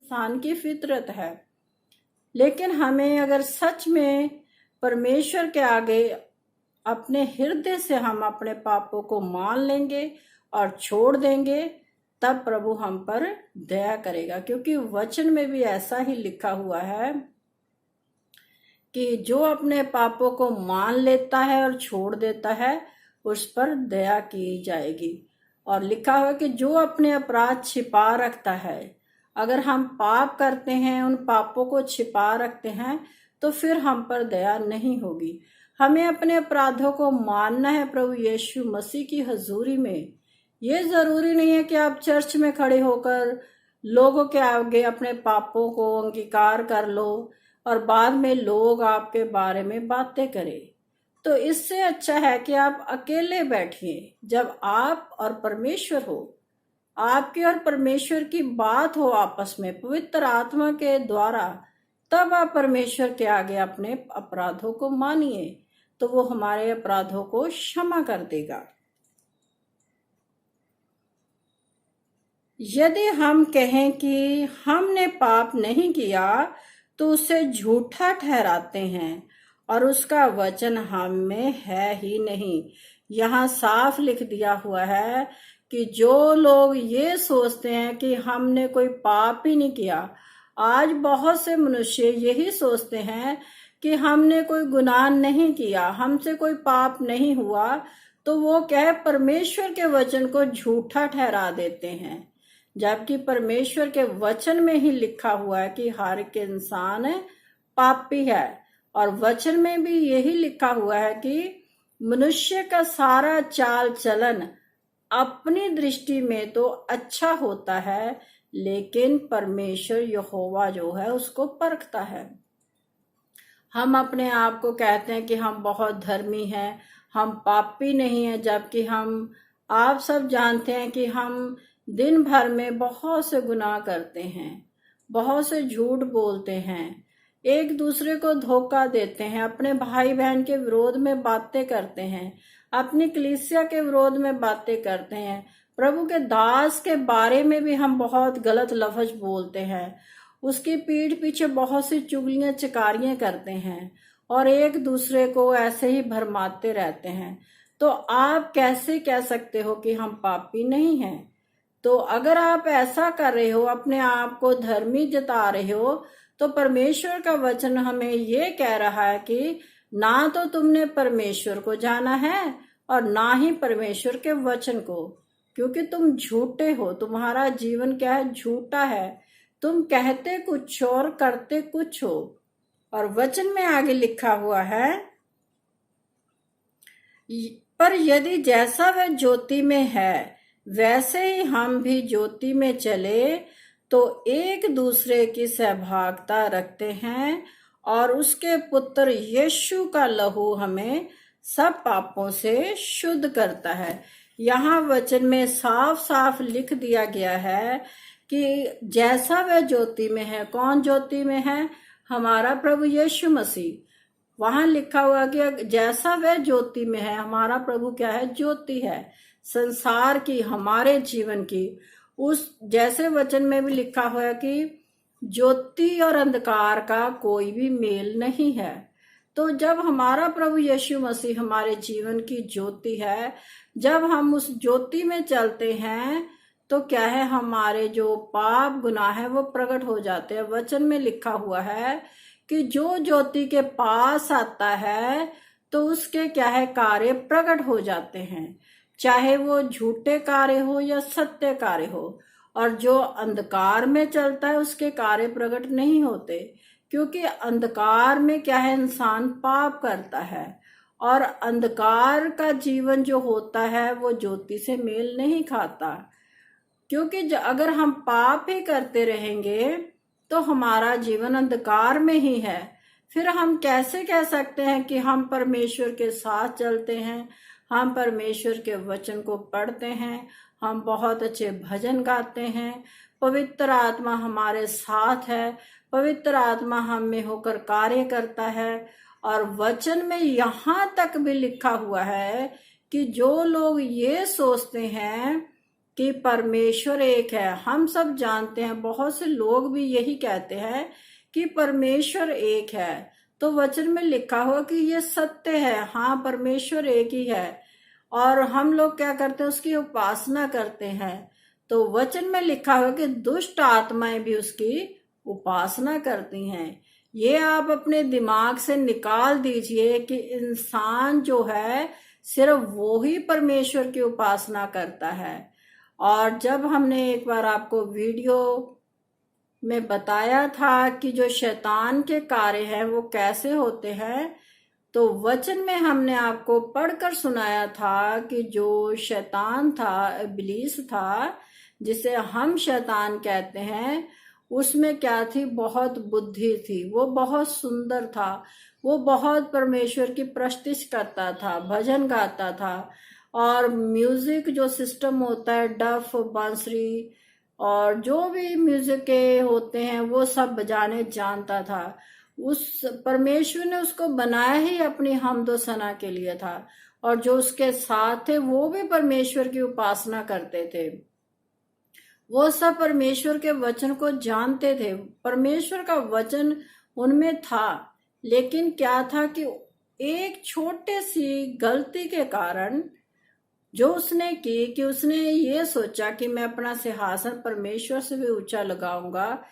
इंसान की फितरत है। लेकिन हमें अगर सच में परमेश्वर के आगे अपने हृदय से हम अपने पापों को मान लेंगे और छोड़ देंगे, तब प्रभु हम पर दया करेगा। क्योंकि वचन में भी ऐसा ही लिखा हुआ है कि जो अपने पापों को मान लेता है और छोड़ देता है, उस पर दया की जाएगी। और लिखा हुआ कि जो अपने अपराध छिपा रखता है, अगर हम पाप करते हैं, उन पापों को छिपा रखते हैं, तो फिर हम पर दया नहीं होगी। हमें अपने अपराधों को मानना है प्रभु यीशु मसीह की हजूरी में। ये जरूरी नहीं है कि आप चर्च में खड़े होकर लोगों के आगे अपने पापों को अंगीकार कर लो और बाद में लोग आपके बारे में बातें करें। तो इससे अच्छा है कि आप अकेले बैठिए, जब आप और परमेश्वर हो, आपके और परमेश्वर की बात हो आपस में पवित्र आत्मा के द्वारा, तब आप परमेश्वर के आगे अपने अपराधों को मानिए, तो वो हमारे अपराधों को क्षमा कर देगा। यदि हम कहें कि हमने पाप नहीं किया, तो उसे झूठा ठहराते हैं और उसका वचन हम में है ही नहीं। यहाँ साफ लिख दिया हुआ है कि जो लोग ये सोचते हैं कि हमने कोई पाप ही नहीं किया, आज बहुत से मनुष्य यही सोचते हैं कि हमने कोई गुनाह नहीं किया, हमसे कोई पाप नहीं हुआ, तो वो क्या परमेश्वर के वचन को झूठा ठहरा देते हैं। जबकि परमेश्वर के वचन में ही लिखा हुआ है कि हर एक इंसान पापी है। और वचन में भी यही लिखा हुआ है कि मनुष्य का सारा चाल चलन अपनी दृष्टि में तो अच्छा होता है, लेकिन परमेश्वर यहोवा जो है उसको परखता है। हम अपने आप को कहते हैं कि हम बहुत धर्मी हैं, हम पापी नहीं हैं, जबकि आप सब जानते हैं कि हम दिन भर में बहुत से गुनाह करते हैं, बहुत से झूठ बोलते हैं, एक दूसरे को धोखा देते हैं, अपने भाई बहन के विरोध में बातें करते हैं, अपनी कलीसिया के विरोध में बातें करते हैं, प्रभु के दास के बारे में भी हम बहुत गलत लफ्ज बोलते हैं, उसकी पीठ पीछे बहुत सी चुगलियां चकारियां करते हैं और एक दूसरे को ऐसे ही भरमाते रहते हैं। तो आप कैसे कह सकते हो कि हम पापी नहीं हैं? तो अगर आप ऐसा कर रहे हो, अपने आप को धर्मी जता रहे हो, तो परमेश्वर का वचन हमें ये कह रहा है कि ना तो तुमने परमेश्वर को जाना है और ना ही परमेश्वर के वचन को, क्योंकि तुम झूठे हो, तुम्हारा जीवन क्या है, झूठा है, तुम कहते कुछ और करते कुछ हो। और वचन में आगे लिखा हुआ है, पर यदि जैसा वह ज्योति में है वैसे ही हम भी ज्योति में चले, तो एक दूसरे की सहभागिता रखते हैं और उसके पुत्र यीशु का लहू हमें सब पापों से शुद्ध करता है। यहाँ वचन में साफ साफ लिख दिया गया है कि जैसा वह ज्योति में है, कौन ज्योति में है? हमारा प्रभु यीशु मसीह। वहां लिखा हुआ कि जैसा वह ज्योति में है, हमारा प्रभु क्या है, ज्योति है, संसार की, हमारे जीवन की। उस जैसे वचन में भी लिखा हुआ है कि ज्योति और अंधकार का कोई भी मेल नहीं है। तो जब हमारा प्रभु यीशु मसीह हमारे जीवन की ज्योति है, जब हम उस ज्योति में चलते हैं, तो क्या है, हमारे जो पाप गुनाह है वो प्रकट हो जाते हैं। वचन में लिखा हुआ है कि जो ज्योति के पास आता है तो उसके क्या है, कार्य प्रकट हो जाते हैं, चाहे वो झूठे कार्य हो या सत्य कार्य हो। और जो अंधकार में चलता है उसके कार्य प्रकट नहीं होते, क्योंकि अंधकार में क्या है, इंसान पाप करता है और अंधकार का जीवन जो होता है वो ज्योति से मेल नहीं खाता। क्योंकि अगर हम पाप ही करते रहेंगे तो हमारा जीवन अंधकार में ही है। फिर हम कैसे कह सकते हैं कि हम परमेश्वर के साथ चलते हैं, हम परमेश्वर के वचन को पढ़ते हैं, हम बहुत अच्छे भजन गाते हैं, पवित्र आत्मा हमारे साथ है, पवित्र आत्मा हम में होकर कार्य करता है। और वचन में यहाँ तक भी लिखा हुआ है कि जो लोग ये सोचते हैं कि परमेश्वर एक है। हम सब जानते हैं, बहुत से लोग भी यही कहते हैं कि परमेश्वर एक है। तो वचन में लिखा हुआ कि ये सत्य है, हाँ परमेश्वर एक ही है। और हम लोग क्या करते हैं, उसकी उपासना करते हैं। तो वचन में लिखा हुआ कि दुष्ट आत्माएं भी उसकी उपासना करती हैं। ये आप अपने दिमाग से निकाल दीजिए कि इंसान जो है सिर्फ वो ही परमेश्वर की उपासना करता है। और जब हमने एक बार आपको वीडियो में बताया था कि जो शैतान के कार्य हैं वो कैसे होते हैं, तो वचन में हमने आपको पढ़कर सुनाया था कि जो शैतान था, इब्लीस था, जिसे हम शैतान कहते हैं, उसमें क्या थी, बहुत बुद्धि थी। वो बहुत सुंदर था, वो बहुत परमेश्वर की प्रस्तुति करता था, भजन गाता था, और म्यूजिक जो सिस्टम होता है, डफ, बांसुरी और जो भी म्यूजिक के होते हैं वो सब बजाने जानता था। उस परमेश्वर ने उसको बनाया ही अपनी हमदो सना के लिए था। और जो उसके साथ थे वो भी परमेश्वर की उपासना करते थे। वो सब परमेश्वर के वचन को जानते थे, परमेश्वर का वचन उनमें था। लेकिन क्या था कि एक छोटे सी गलती के कारण जो उसने की कि उसने ये सोचा कि मैं अपना सिंहासन परमेश्वर से भी ऊंचा लगाऊंगा।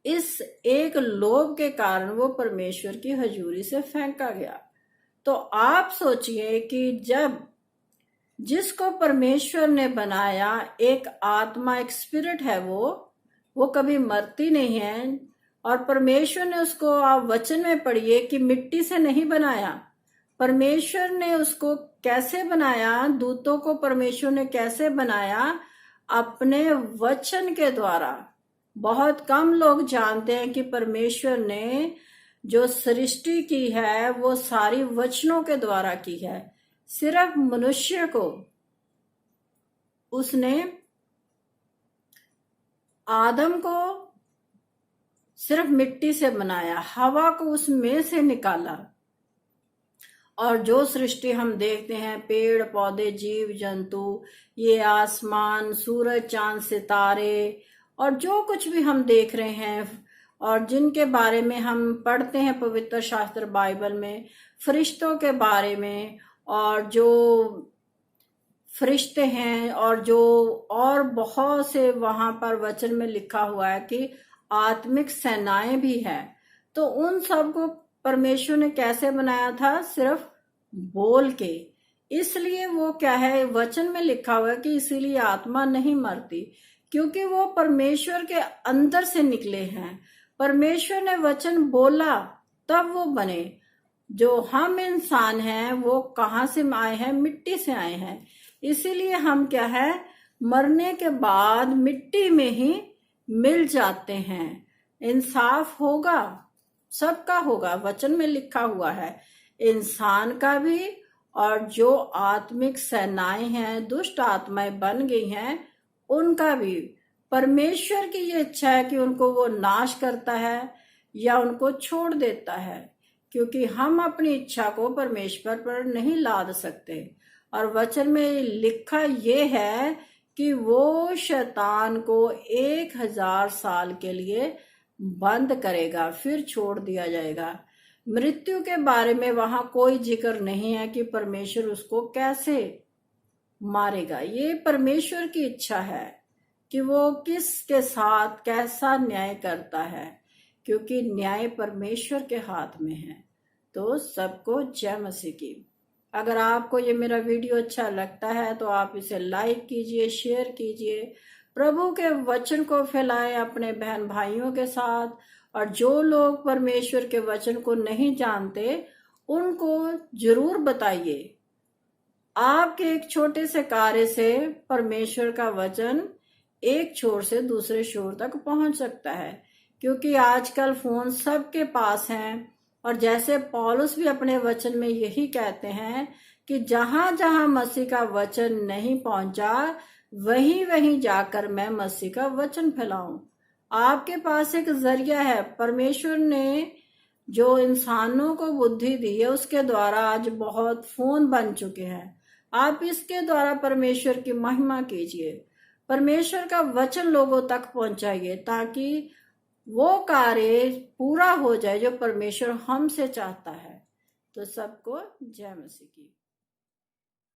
इस एक लोभ के कारण वो परमेश्वर की हजूरी से फेंका गया। तो आप सोचिए कि जब जिसको परमेश्वर ने बनाया, एक आत्मा, एक स्पिरिट है, वो कभी मरती नहीं है। और परमेश्वर ने उसको, आप वचन में पढ़िए कि मिट्टी से नहीं बनाया। परमेश्वर ने उसको कैसे बनाया, दूतों को परमेश्वर ने कैसे बनाया, अपने वचन के द्वारा। बहुत कम लोग जानते हैं कि परमेश्वर ने जो सृष्टि की है वो सारी वचनों के द्वारा की है। सिर्फ मनुष्य को उसने, आदम को सिर्फ मिट्टी से बनाया, हवा को उसमें से निकाला। और जो सृष्टि हम देखते हैं, पेड़ पौधे, जीव जंतु, ये आसमान, सूरज, चांद, सितारे, और जो कुछ भी हम देख रहे हैं और जिनके बारे में हम पढ़ते हैं पवित्र शास्त्र बाइबल में, फरिश्तों के बारे में, और जो फरिश्ते हैं और जो और बहुत से वहां पर वचन में लिखा हुआ है कि आत्मिक सेनाएं भी हैं। तो उन सब को परमेश्वर ने कैसे बनाया था, सिर्फ बोल के। इसलिए वो क्या है, वचन में लिखा हुआ है कि इसीलिए आत्मा नहीं मरती, क्योंकि वो परमेश्वर के अंदर से निकले हैं। परमेश्वर ने वचन बोला तब वो बने। जो हम इंसान हैं वो कहाँ से आए हैं, मिट्टी से आए हैं। इसीलिए हम क्या है, मरने के बाद मिट्टी में ही मिल जाते हैं। इंसाफ होगा, सबका होगा, वचन में लिखा हुआ है, इंसान का भी और जो आत्मिक सेनाएं हैं, दुष्ट आत्माएं बन गई हैं, उनका भी। परमेश्वर की ये इच्छा है कि उनको वो नाश करता है या उनको छोड़ देता है, क्योंकि हम अपनी इच्छा को परमेश्वर पर नहीं लाद सकते। और वचन में लिखा ये है कि वो शैतान को 1000 साल के लिए बंद करेगा, फिर छोड़ दिया जाएगा। मृत्यु के बारे में वहां कोई जिक्र नहीं है कि परमेश्वर उसको कैसे मारेगा। ये परमेश्वर की इच्छा है कि वो किसके साथ कैसा न्याय करता है, क्योंकि न्याय परमेश्वर के हाथ में है। तो सबको जय मसीह की। अगर आपको ये मेरा वीडियो अच्छा लगता है तो आप इसे लाइक कीजिए, शेयर कीजिए, प्रभु के वचन को फैलाएं अपने बहन भाइयों के साथ। और जो लोग परमेश्वर के वचन को नहीं जानते उनको जरूर बताइए। आपके एक छोटे से कार्य से परमेश्वर का वचन एक छोर से दूसरे छोर तक पहुंच सकता है, क्योंकि आजकल फोन सबके पास हैं। और जैसे पौलुस भी अपने वचन में यही कहते हैं कि जहां जहां मसीह का वचन नहीं पहुंचा, वहीं वहीं जाकर मैं मसीह का वचन फैलाऊं। आपके पास एक जरिया है। परमेश्वर ने जो इंसानों को बुद्धि दी है उसके द्वारा आज बहुत फोन बन चुके हैं। आप इसके द्वारा परमेश्वर की महिमा कीजिए। परमेश्वर का वचन लोगों तक पहुंचाइए ताकि वो कार्य पूरा हो जाए जो परमेश्वर हमसे चाहता है। तो सबको जय मसीह की।